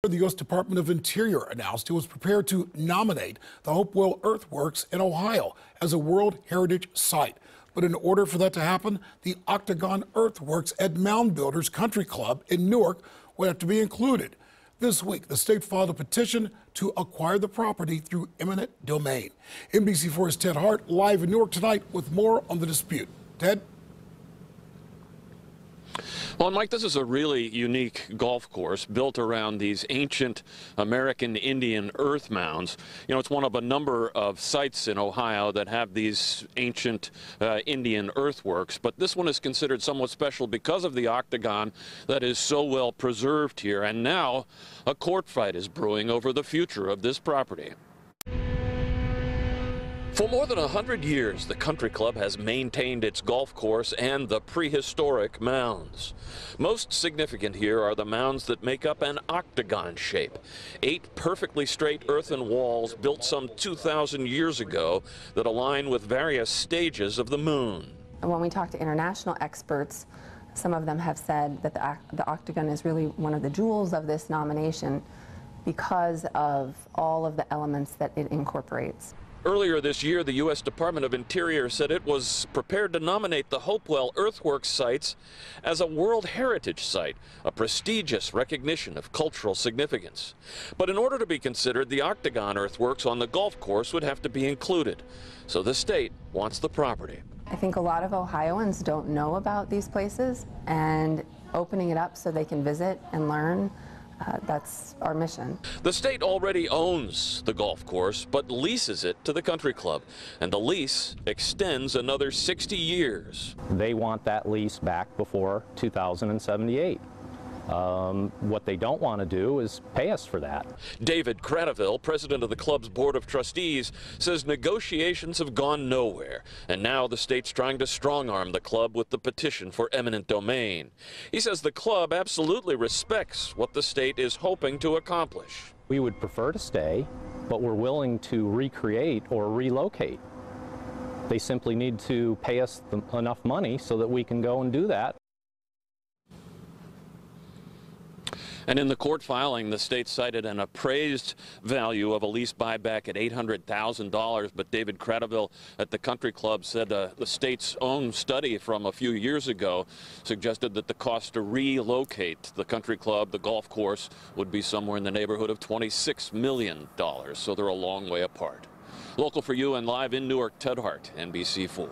The U.S. Department of Interior announced it was prepared to nominate the Hopewell Earthworks in Ohio as a World Heritage Site. But in order for that to happen, the Octagon Earthworks at Moundbuilders Country Club in Newark would have to be included. This week, the state filed a petition to acquire the property through eminent domain. NBC4's Ted Hart live in Newark tonight with more on the dispute. Ted? Well, Mike, this is a really unique golf course built around these ancient American Indian earth mounds. You know, it's one of a number of sites in Ohio that have these ancient Indian earthworks, but this one is considered somewhat special because of the octagon that is so well preserved here. And now a court fight is brewing over the future of this property. For more than 100 years, the country club has maintained its golf course and the prehistoric mounds. Most significant here are the mounds that make up an octagon shape. 8 perfectly straight earthen walls built some 2,000 years ago that align with various stages of the moon. When we talk to international experts, some of them have said that the octagon is really one of the jewels of this nomination because of all of the elements that it incorporates. Earlier this year, the U.S. Department of Interior said it was prepared to nominate the Hopewell Earthworks sites as a World Heritage Site, a prestigious recognition of cultural significance. But in order to be considered, the Octagon Earthworks on the golf course would have to be included. So the state wants the property. I think a lot of Ohioans don't know about these places, and opening it up so they can visit and learn, that's our mission. The state already owns the golf course, but leases it to the country club, and the lease extends another 60 years. They want that lease back before 2078. What they don't want to do is pay us for that. David KRATOVILLE, president of the club's board of trustees, says negotiations have gone nowhere, and now the state's trying to strong-arm the club with the petition for eminent domain. He says the club absolutely respects what the state is hoping to accomplish. We would prefer to stay, but we're willing to recreate or relocate. They simply need to pay us enough money so that we can go and do that. And in the court filing, the state cited an appraised value of a lease buyback at $800,000, but David KRATOVILLE at the country club said the state's own study from a few years ago suggested that the cost to relocate the country club, the golf course, would be somewhere in the neighborhood of $26 million, so they're a long way apart. Local for you and live in Newark, Ted Hart, NBC4.